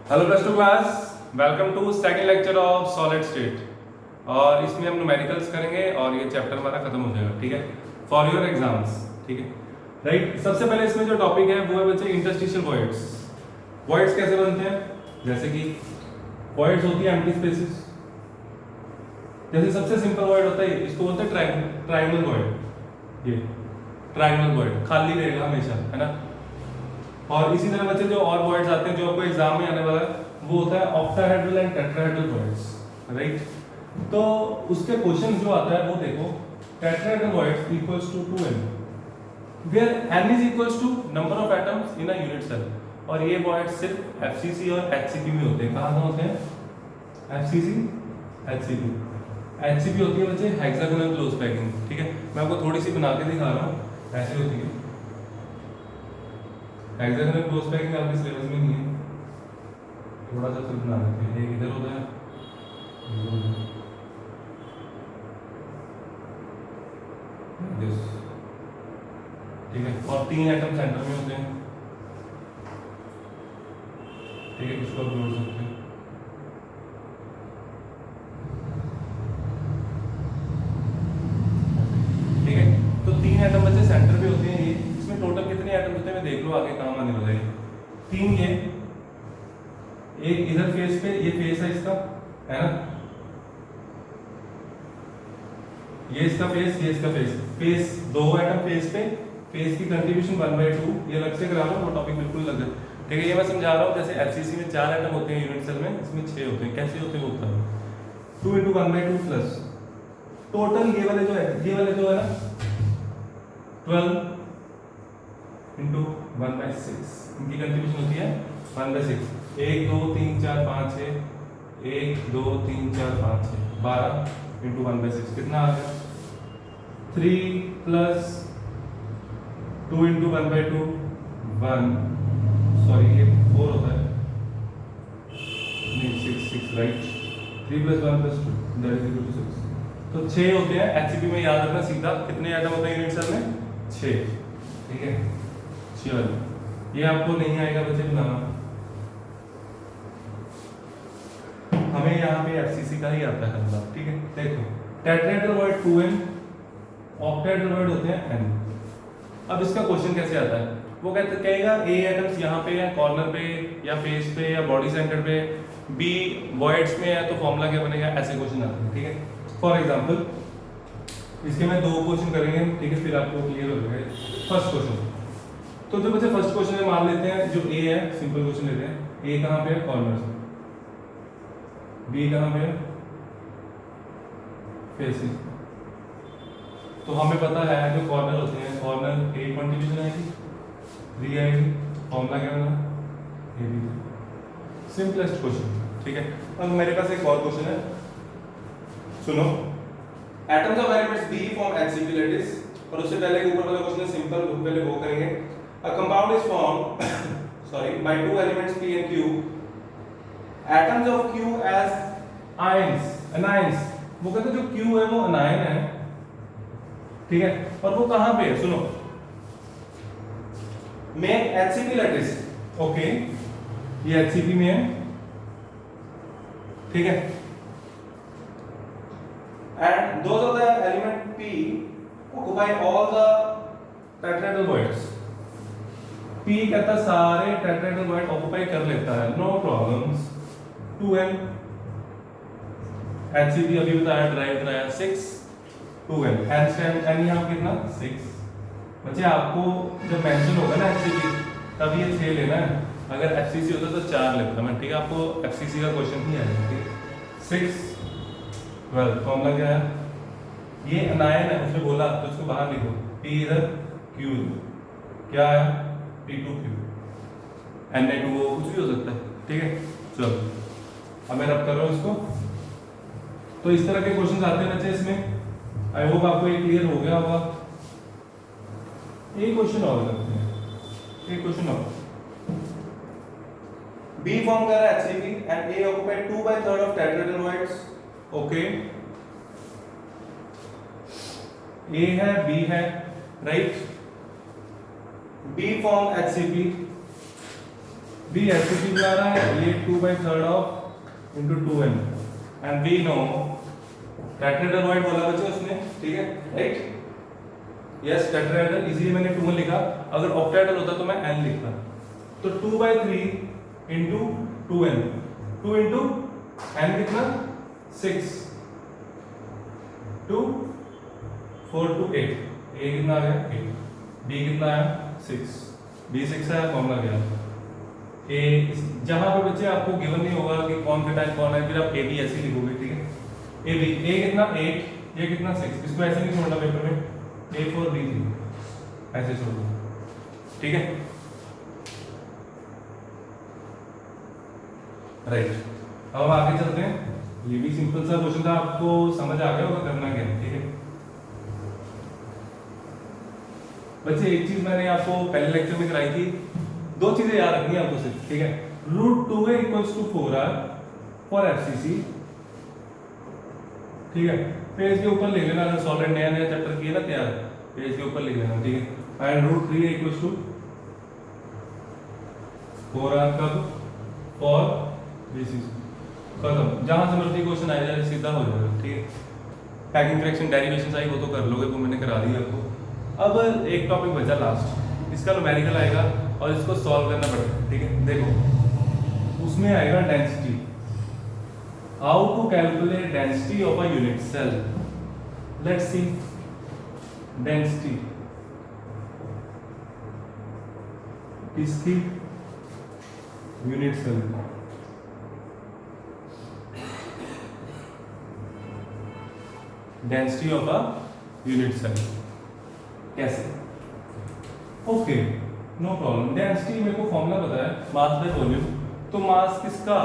Hello plus two class, welcome to second lecture of solid state. और इसमें हम numericals करेंगे और ये चैप्टर हमारा खत्म हो जाएगा। ठीक है, फॉर योर एग्जाम्स। ठीक है, राइट। सबसे पहले इसमें जो टॉपिक है वो है बच्चे इंटरस्टिशियल वॉइड्स। वॉइड्स कैसे बनते हैं? जैसे कि वॉइड्स होती है एम्प्टी स्पेसेस। जैसे सबसे सिंपल वॉइड होता है, इसको बोलते हैं ट्रायंगल वॉइड। ये ट्रायंगल वॉइड खाली रहेगा हमेशा, है ना। और इसी तरह बच्चे जो और वॉइड्स आते हैं जो आपको एग्जाम में आने वाला है वो होता है octahedral and tetrahedral voids, right. तो उसके क्वेश्चन जो आता है वो देखो, tetrahedral voids equals to 2n where n is equals to number of atoms in a unit cell. और ये वॉइड्स सिर्फ एफसीसी और एचसीपी में होते हैं। कहाँ होते हैं? FCC, HCP. एचसीपी होती है बच्चे हेक्सागोनल क्लोज पैकिंग। ठीक है, मैं आपको थोड़ी सी बना के दिखा रहा हूँ, ऐसे होती है। हेक्सागोनल क्लोज पैकिंग आपके सिलेबस में नहीं है, थोड़ा सा सिर्फ बना देते हैं। एक इधर होता है, दिस। ठीक है, और 3 एटम सेंटर में होते हैं। ठीक है, इसको आप जोड़ सकते हैं। ठीक है, तो 3 एटम बच्चे सेंटर में होते हैं। ये इसमें टोटल कितने एटम होते हैं देख लो, आगे काम आने वाला है। 3 ये, एक इधर फेस पे, ये फेस है इसका, है ना। ये इसका फेस, ये इसका फेस। फेस 2 एटम फेस पे, फेस की कंट्रीब्यूशन 1/2। ये अलग से करा लो, वो टॉपिक बिल्कुल अलग है। ठीक है, ये मैं समझा रहा हूँ। जैसे एफसीसी में 4 एटम होते हैं यूनिट सेल में, इसमें 6 होते हैं। कैसे होते हैं वो बता दो। 2 × 1/2 प्लस टोटल ये वाले जो है ना 12 × 1/6, इनकी कंट्रीब्यूशन होती है 1/6। 1 2 3 4 5 6, 1 2 3 4 5 6, 12 × 1/6 कितना आ गया? 3 प्लस 2 × 1/2 1, सॉरी ये 4 होता है, नहीं 6 right. 3 + 1 + 2 that is equal to 6। तो 6 होते हैं एचसीपी में, याद रखना सीधा। कितने एटम होते हैं यूनिट सेल में? 6। ठीक है, चलो ये आपको नहीं आएगा बच्चे बनाना, हमें यहाँ पे एफसीसी का ही आता है मतलब। ठीक है, देखो tetrahedral void 2n, octahedral void होते हैं n। अब इसका क्वेश्चन कैसे आता है? वो कहेगा ए एटम्स यहाँ पे है कॉर्नर पे या फेस पे या बॉडी सेंटर पे, बी वॉइड्स में है, तो फॉर्मूला क्या बनेगा? ऐसे क्वेश्चन आते हैं। ठीक है, फॉर एग्जांपल इसके मैं 2 क्वेश्चन करेंगे। ठीक है, फिर आपको क्लियर हो जाएगा। फर्स्ट क्वेश्चन, तो जो बच्चे फर्स्ट क्वेश्चन में मान लेते हैं जो ए है, सिंपल क्वेश्चन लेते हैं। ए कहाँ पे है? कॉर्नर से। बी कहाँ पे है? फेस। तो हमें पता है जो कॉर्नर होते हैं, कॉर्नर ए कंट्रीब्यूशन आएगी, 3 आएगी। फॉर्मूला क्या बना? A B. Simplest question. ठीक है, अब मेरे पास एक और क्वेश्चन है, सुनो। Atoms of elements B form HCP lattice. और उससे पहले ऊपर वाला क्वेश्चन है सिंपल, पहले वो करेंगे। A compound is formed sorry by 2 elements P and Q। Atoms of Q as ions, anions. वो कहते हैं जो Q है वो अनायन है। ठीक है, और वो कहां पे है? सुनो, मेक HCP लैटिस। ओके, ये HCP में है। ठीक है, and those of the element P occupy all the tetrahedral voids। P कहता सारे tetrahedral void ऑक्यूपाई कर लेता है, नो प्रॉब्लम्स। 2n HCP अभी बताया, ड्राइव कराया 6 2n n यहाँ कितना 6। बच्चे आपको जब मेंशन होगा ना HCP तब ये 6 लेना है, अगर FCC होता तो 4 लेता मैं। ठीक है, आपको FCC का क्वेश्चन ही आएगा। ठीक है, 6 12। फॉर्मूला क्या है? ये अनायन है, उसने बोला तो इसको बाहर लिखो, P इधर Q इधर, क्या आया? P2Q, Na2O, कुछ भी हो सकता है। ठीक है, चलो अब मैं रब कर रहा हूँ इसको। तो इस तरह के क्वेश्चन आते हैं बच्चे इसमें। आई होप आपको ये क्लियर हो गया होगा। एक क्वेश्चन और करते हैं, एक क्वेश्चन और। B फॉर्म कर रहा है HCP and A occupied 2/3 of tetrahedral voids। Okay, A है, B है, right. B form HCP B SCC बना रहा है, ये 2/3 of into 2n and we know tetrahedral बोला बच्चों उसने, ठीक है राइट, यस टेट्राहेड्रल, इसलिए मैंने 2n लिखा, अगर ऑक्टाहेड्रल होता तो मैं n लिखता। तो 2/3 इंटू 2n, 2 इंटू n कितना 6, 2 4 2 8, a कितना आ गया 8, b कितना आया 6, b 6 आया, फॉर्मूला गया a। जहां पे बच्चे आपको गिवन नहीं होगा कि कौन का टाइम कौन है, फिर आप a b ऐसे ही लिखोगे, ठीक है। a b, a कितना 8, ये कितना 6, इसको ऐसे नहीं छोड़ना पेपर में, a 4 b 3 ऐसे छोड़ दो, ठीक है राइट। अब हम आगे चलते हैं, ये भी सिंपल सा क्वेश्चन था, आपको समझ आ गया होगा करना क्या है, ठीक है बच्चे। एक चीज मैंने आपको पहले लेक्चर में कराई थी, दो चीजें याद रखनी है आपको सिर्फ, ठीक है। √2a = 4r फॉर एफसीसी, ठीक है। पेज के ऊपर लिख लेना, सॉलिड नया नया चैप्टर किया ना तैयार, पेज के ऊपर लिख लेना, ठीक है। एंड √3a = 4r कब फॉर बीसीसी, खत्म। जहां से मर्जी क्वेश्चन आ जाए सीधा हो जाएगा, ठीक है। पैकिंग फ्रैक्शन डेरिवेशंस आई वो तो कर लोगे, वो मैंने करा दी आपको। अब एक टॉपिक बचा लास्ट, इसका न्यूमेरिकल आएगा और इसको सॉल्व करना पड़ेगा, ठीक है। देखो उसमें आएगा density, how to calculate density of a unit cell. Let's see density इसकी unit cell, density of a unit cell कैसे, ओके नो प्रॉब्लम। डेंसिटी मेरे को फॉर्मूला पता है, मास बाय वॉल्यूम। तो मास किसका,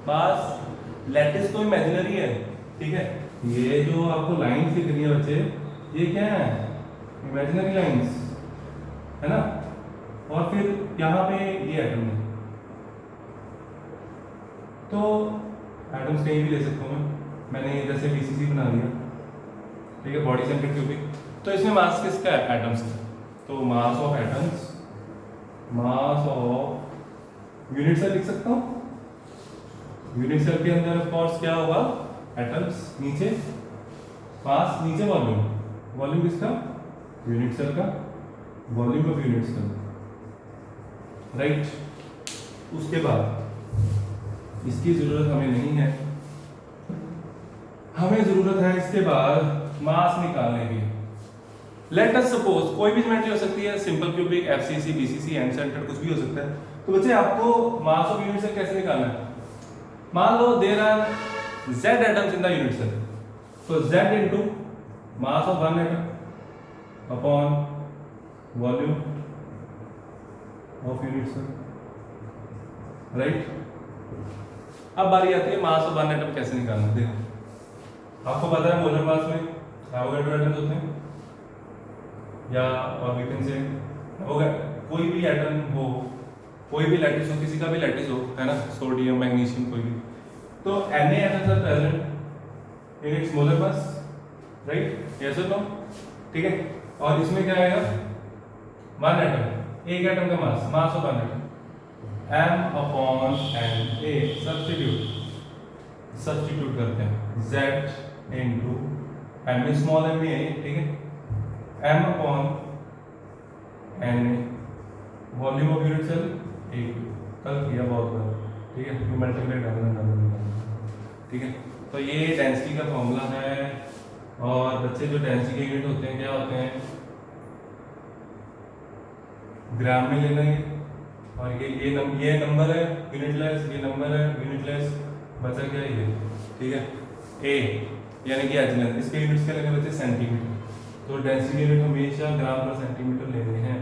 मास लैटिस तो इमेजिनरी है, ठीक है। ये जो आपको लाइंस दिख रही है बच्चे, ये क्या है, इमेजिनरी लाइंस है ना। और फिर यहाँ पे ये एटम है, तो एटम्स कहीं भी ले सकता हूँ मैंने जैसे बीसीसी बना दिया, ठीक है, बॉडी सेंट्रिक क्यूबिक। तो इसमें मास किसका है, एटम्स का। तो mass of atoms, mass of unit cell लिख सकता हूँ। यूनिट सेल के अंदर ऑफ कोर्स क्या होगा, एटम्स, नीचे मास, नीचे वॉल्यूम, वॉल्यूम किसका, यूनिट सेल का, volume of unit cell, right. उसके बाद इसकी जरूरत हमें नहीं है, हमें जरूरत है इसके बाद मास निकालने की। लेट अस सपोज कोई भी ज्योमेट्री हो सकती है, simple cubic, FCC, BCC, and centre, कुछ भी हो सकता है। तो बच्चे आपको मास ऑफ यूनिट सेल कैसे निकालना है, मान लो there are z atoms in the unit cell, तो z into mass of one atom upon volume of unit cell, right. अब बारी आती है मास ऑफ वन एटम कैसे निकालना है। देखो आपको पता है मोलर मास में एवोगैड्रो एटम्स होते हैं, या और वी कैन से कोई भी एटम हो, कोई भी लैटिस हो, किसी का भी लैटिस हो, है ना, सोडियम, मैग्नीशियम, कोई भी, तो Na atoms are present in its molar mass, right? yes or no? ठीक है। और इसमें क्या आएगा, वन एटम, एक एटम का mass, mass of one atom m upon n, a substitute करते हैं, z इनटू m में स्मॉल m में है, ठीक है, m upon n, volume of unit cell एक, कल किया बहुत बार, ठीक है, टू मल्टीप्लाई डालना, ठीक है। तो ये डेंसिटी का फॉर्मूला है। और बच्चे जो डेंसिटी के यूनिट होते हैं क्या होते हैं, ग्राम में लेना है। और ये नंबर है यूनिटलेस, ये नंबर है यूनिटलेस, बचा क्या ये, ठीक है, a यानी कि एच लेंथ, इसके यूनिट्स क्या लेंगे बच्चे, सेंटीमीटर। तो डेंसिटी यूनिट हमेशा ग्राम पर सेंटीमीटर लेने हैं।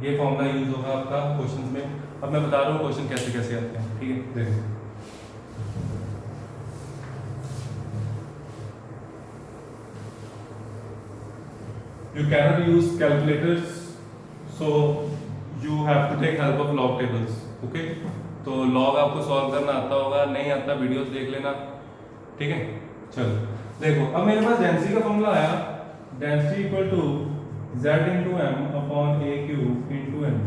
ये फॉर्मूला यूज होगा आपका क्वेश्चंस में। अब मैं बता रहा हूँ क्वेश्चन कैसे कैसे आते हैं, ठीक है। देखो you cannot use calculators, so you have to take help of log tables, okay? तो log आपको सॉल्व करना आता होगा, नहीं आता वीडियोस देख लेना, ठीक है। चलो देखो अब मेरे पास डेंसिटी का फॉर्मूला आया, density equal to z into M upon a cube into N,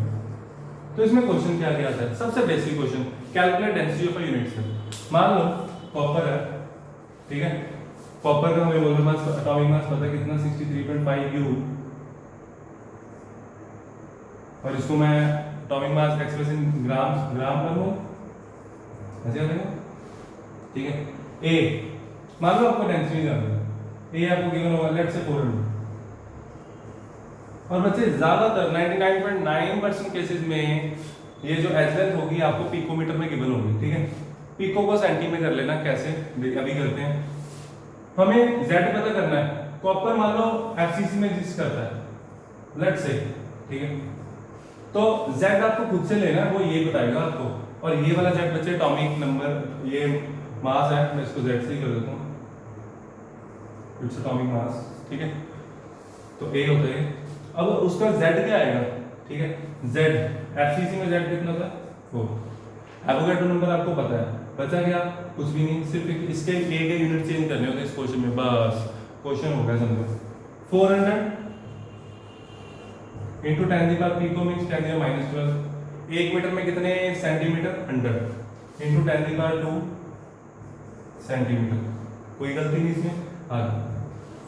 तो इसमें क्वेश्चन क्या क्या आता है? सबसे basic question, calculate density of a unit cell. मान लो कॉपर है, ठीक है, कॉपर का हमें मोलर मास, एटॉमिक मास पता है कितना, 63.5 U, और इसको मैं एटॉमिक मास एक्सप्रेस इन ग्राम पर लूं, ऐसे आ जाएगा, ठीक है। ए, मान लो आपको डेंसिटी जानना है, ए आपको गिवन होगा लेट्स से 400, और बच्चे ज्यादातर 99.9% केसेस में ये जो एच लेंथ होगी आपको पिकोमीटर में गिवन होगी, ठीक है। पिको को सेंटी में कर लेना, कैसे अभी करते हैं। हमें जेड पता करना है, कॉपर मान लो एफसीसी में एग्जिस्ट करता है लेट्स से, ठीक है, तो जेड आपको खुद से लेना है, वो ये बताएगा आपको, और ये वाला जेड बच्चे एटॉमिक नंबर, ये मास है, मैं इसको जेड से ही कर देता हूँ, इट्स एटॉमिक मास, ठीक है, तो ए होता है। अब उसका z क्या आएगा, ठीक है, z एफसीसी में z कितना था 4, एवोगाड्रो नंबर आपको पता है, बचा क्या, कुछ भी नहीं, सिर्फ इसके a के यूनिट चेंज करने होते हैं इस क्वेश्चन में, बस क्वेश्चन हो गया समझो। 400 इनटू 10 की पावर पिको मींस 10 की माइनस 12, 1 मीटर में कितने सेंटीमीटर, 100 इनटू 10 की पावर 2 सेंटीमीटर, कोई गलती नहीं इसमें, हाँ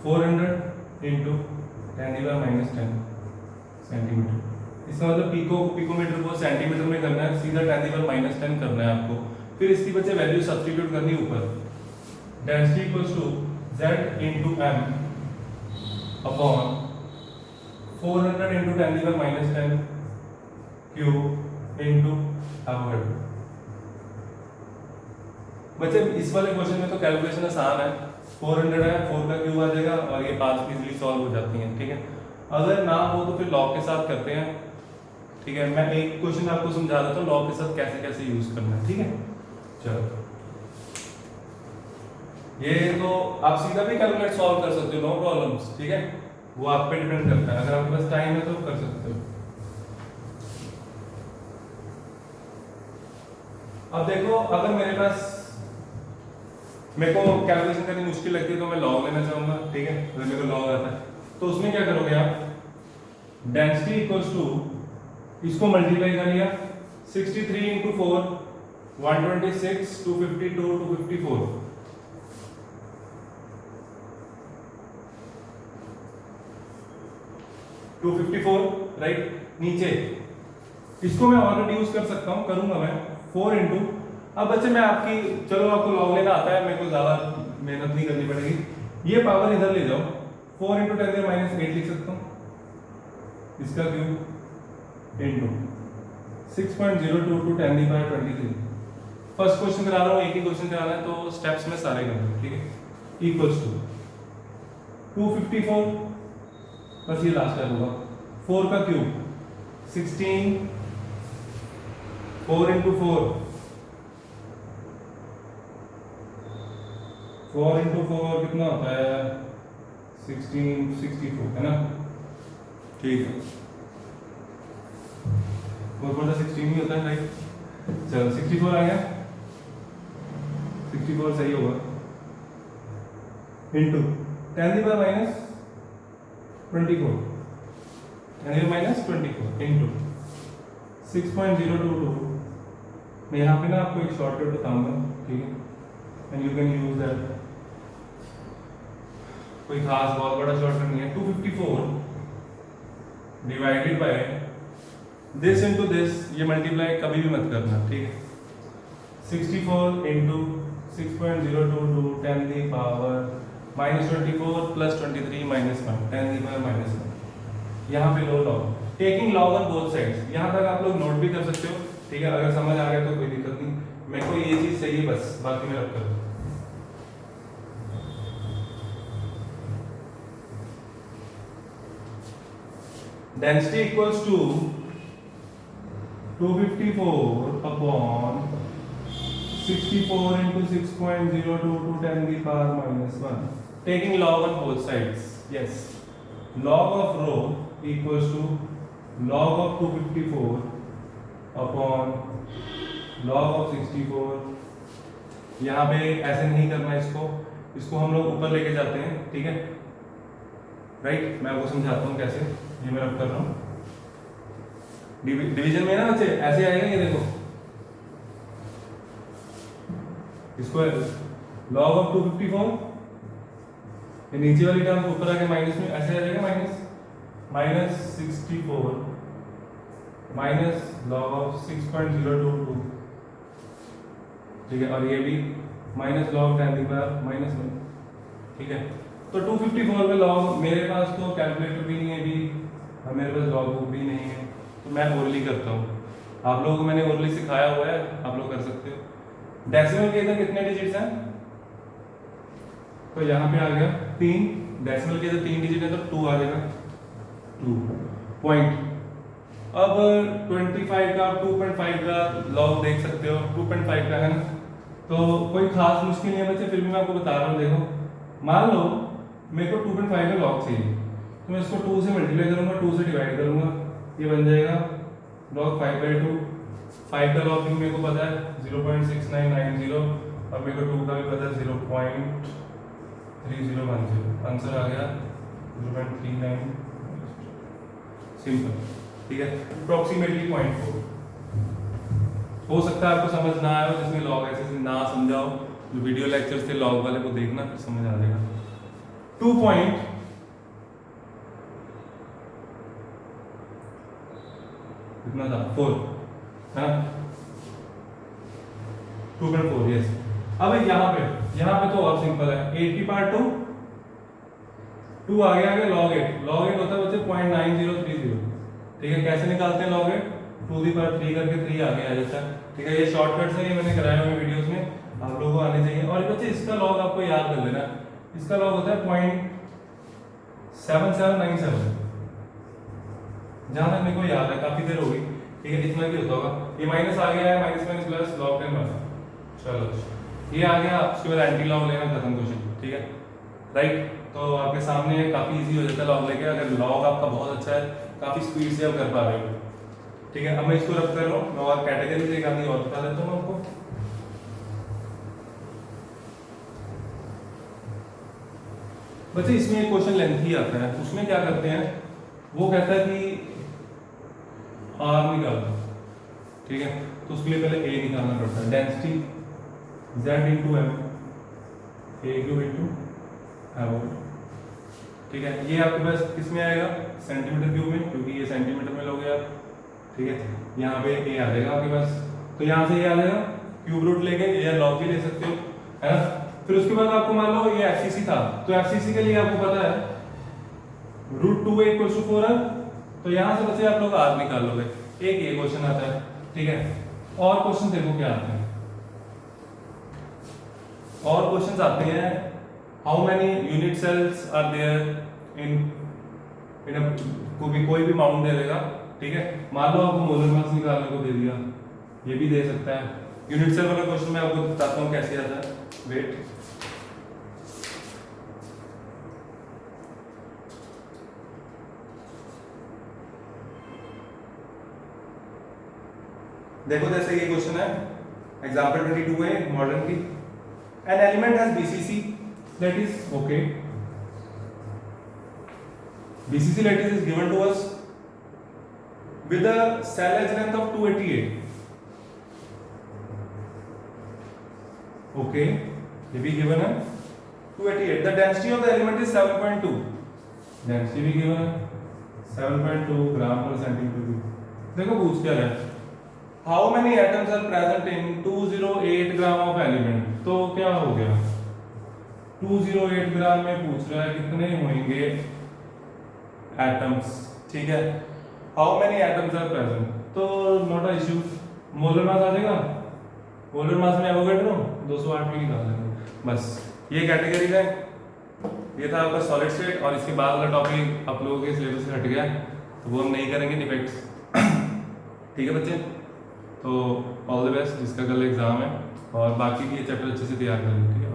400 इनटू 10 की पावर माइनस 10 सेंटीमीटर, इसका मतलब पिकोमीटर को सेंटीमीटर में करना है, सीधा 10 की पावर माइनस 10 करना है आपको, फिर इसकी बच्चे वैल्यू सब्स्टिट्यूट करनी ऊपर, density equals to z into m upon 400 into 10 की power minus 10 cube into Avogadro. बच्चे इस वाले क्वेश्चन में तो कैलकुलेशन आसान है, 400 है, 4 का क्यूब आ जाएगा और ये 5 इजीली सॉल्व हो जाती हैं, ठीक है। अगर ना हो तो फिर लॉग के साथ करते हैं, ठीक है, मैं एक क्वेश्चन आपको समझा देता हूँ लॉग के साथ कैसे कैसे यूज करना है, ठीक है। चलो, ये तो आप सीधा भी कैलकुलेट सॉल्व कर सकते हो, नो प्रॉब्लम्स, ठीक है, वो आप पे डिपेंड करता है, अगर आपके पास टाइम है तो कर सकते हो। अब देखो, अगर मेरे पास, मेरे को कैलकुलेशन करनी मुश्किल लगती है तो मैं लॉग लेना चाहूंगा, ठीक है, अगर मेरे को लॉग आता है तो उसमें क्या करोगे आप, डेंसिटी इक्वल्स टू, इसको मल्टीप्लाई कर लिया, 63 इंटू 4 126 252 254, राइट, नीचे इसको मैं और रिड्यूस कर सकता हूं, करूंगा मैं 4 इंटू, अब बच्चे मैं आपकी, चलो आपको लॉग लेना आता है, मेरे को ज्यादा मेहनत नहीं करनी पड़ेगी, ये पावर इधर ले जाओ, 4 इंटू 10 की माइनस 8 लिख सकता हूँ, इसका क्यूब इंटू 6.02 टू 10 की पावर 23। फर्स्ट क्वेश्चन करा रहा हूँ, एक ही क्वेश्चन कराना है तो स्टेप्स में सारे कर दो, ठीक है, इक्वल्स टू 254, बस ये लास्ट स्टेप होगा, 4 का क्यूब 16, 4 इंटू 4 इंटू 4 कितना होता है 64 है ना, ठीक है, 4 16 ही होता है, राइट। चलो 64 आ गया, 64 सही होगा, इंटू 10 की पावर माइनस 24, 10 की माइनस 24 इंटू 6.022। मैं यहाँ पे ना आपको एक शॉर्टकट बताऊंगा, ठीक है, and you can use that, कोई खास बहुत बड़ा शॉर्टकट नहीं है, 254 divided by this into this, ये मल्टीप्लाई कभी भी मत करना, ठीक है, 64 इंटू 6.022 10 की पावर माइनस 24 प्लस 23 माइनस 1 10 की पावर माइनस 1, यहाँ पे लो log, taking log on both sides, यहाँ तक आप लोग नोट भी कर सकते हो, ठीक है, अगर समझ आ गया तो कोई दिक्कत नहीं, मेरे को ये चीज चाहिए बस, बाकी मैं रख कर दूँ। Density equals to 254 upon 64 into 6.02 to 10 की power minus 1, taking log on both sides, yes, log of rho equals to log of 254 upon log of 64, यहाँ पे ऐसे नहीं करना, इसको हम लोग ऊपर लेके जाते हैं, ठीक है, राइट, मैं आपको समझाता हूँ कैसे, ये मैं रब कर रहा हूँ, डिवीजन में ना बच्चे ऐसे आएगा, ये देखो इसको लॉग ऑफ 254, ये नीचे वाली टर्म ऊपर आके माइनस में ऐसे आ जाएगा, -64 माइनस लॉग ऑफ 6.022, ठीक है, और ये भी माइनस लॉग 10 -1, ठीक है। तो 254 में लॉग, मेरे पास तो कैलकुलेटर भी नहीं है अभी और मेरे पास लॉग बुक भी नहीं है, तो मैं ओरली करता हूँ। आप लोगों को मैंने ओरली सिखाया हुआ है, आप लोग कर सकते हो। डेसिमल के इधर कितने डिजिट्स हैं, तो यहाँ पे आ गया 3, डेसिमल के इधर 3 डिजिट है तो 2 आ जाएगा, 2 पॉइंट। अब 25 का 2.5 का लॉग देख सकते हो, 2.5 का है ना, तो कोई खास मुश्किल नहीं है बच्चे, फिर भी मैं आपको बता रहा हूँ। देखो मान लो मेरे को 2.5 का लॉग चाहिए, तो मैं इसको 2 से मल्टीप्लाई करूंगा, 2 से डिवाइड करूंगा, ये बन जाएगा लॉग 5/2। 5 का लॉग भी मेरे को पता है 0.6990 और मेरे को 2 का भी पता है 0.3010। आंसर आ गया 0.39, सिंपल, ठीक है, अप्रोक्सीमेटली 0.4। हो सकता है आपको समझ ना आया हो, जिसमें लॉग ऐसे ना समझाओ, जो वीडियो लेक्चर थे लॉग वाले को देखना, फिर समझ आ जाएगा। 2 पॉइंट कितना था 4 है ना, 2.4, यस। अब यहाँ पे तो और सिंपल है, 8 की पावर 2 आगे लॉग 8 होता है बच्चे 0.9030, ठीक है। कैसे निकालते हैं लॉग 8, 2 की पावर 3 करके 3 आगे आ जाता है, ठीक है। ये शॉर्टकट्स है, ये मैंने कराया हुआ वीडियोस में, आप लोगों को आने चाहिए। और बच्चे इसका लॉग आपको याद कर लेना, इसका लॉग होता है 0.7797, जहां तक मेरे को याद है, काफी देर हो गई, ठीक है, इतना भी होता होगा। ये माइनस आ गया है, माइनस प्लस लॉग 10 बना, चलो ये आ गया। उसके बाद एंटी लॉग लेना, खत्म क्वेश्चन, ठीक है, राइट। तो आपके सामने काफी इजी हो जाता है लॉग लेके, अगर लॉग आपका बहुत अच्छा है, काफी स्पीड से आप कर पा रहे हो, ठीक है। अब मैं इसको रब कर रहा हूँ, मैं और कैटेगरी से एक आदमी और बता देता हूँ आपको। बच्चे इसमें एक क्वेश्चन लेंथी आता है, उसमें क्या करते हैं, वो कहता है कि आर निकालो, ठीक है। तो उसके लिए पहले ए निकालना पड़ता है, डेंसिटी Z इंटू एम, ए क्यूब इंटू एम, ठीक है। ये आपके पास किस में आएगा, सेंटीमीटर क्यूब में, क्योंकि ये सेंटीमीटर में लोगे आप, ठीक है। यहाँ पे ए आ जाएगा आपके पास, तो यहाँ से ये आ जाएगा, क्यूब रूट लेके या लॉग भी ले सकते हो, है ना। फिर उसके बाद आपको मान लो ये एफसीसी था, तो एफसीसी के लिए आपको पता है √2a = 4 है, तो यहाँ से बच्चे आप लोग आर निकाल लोगे। एक ये क्वेश्चन आता है, ठीक है। और क्वेश्चन देखो क्या आते हैं, और क्वेश्चंस आते हैं, how many unit cells are there in कोई भी माउंट दे देगा, ठीक है। मान लो आपको मोलर मास निकालने को दे दिया, ये भी दे सकता है। यूनिट सेल वाला क्वेश्चन मैं आपको बताता हूँ कैसे आता है, वेट। देखो जैसे ये क्वेश्चन है, एग्जांपल 22 है मॉडर्न की, an element has BCC that is okay, BCC lattice is given to us with a cell edge length of 288, okay, ये भी given है 288, the density of the element is 7.2, density भी given है 7.2 ग्राम पर centimetre cube. देखो पूछ क्या रहा है, how many atoms are present in 208 gram of element, तो क्या हो गया 208 ग्राम में पूछ रहा है कितने होंगे एटम्स, ठीक है। How many atoms are present, तो not a issue, molar mass आ जाएगा, मोलर मास में एवोगैड्रो 208 में निकाल देंगे, बस। ये कैटेगरी है, ये था आपका सॉलिड स्टेट। और इसके बाद वाला टॉपिक आप लोगों के सिलेबस से हट गया, तो वो हम नहीं करेंगे, डिफेक्ट्स, ठीक है बच्चे। तो ऑल द बेस्ट, जिसका कल एग्जाम है, और बाकी भी ये चैप्टर अच्छे से तैयार करेंगे, ठीक है।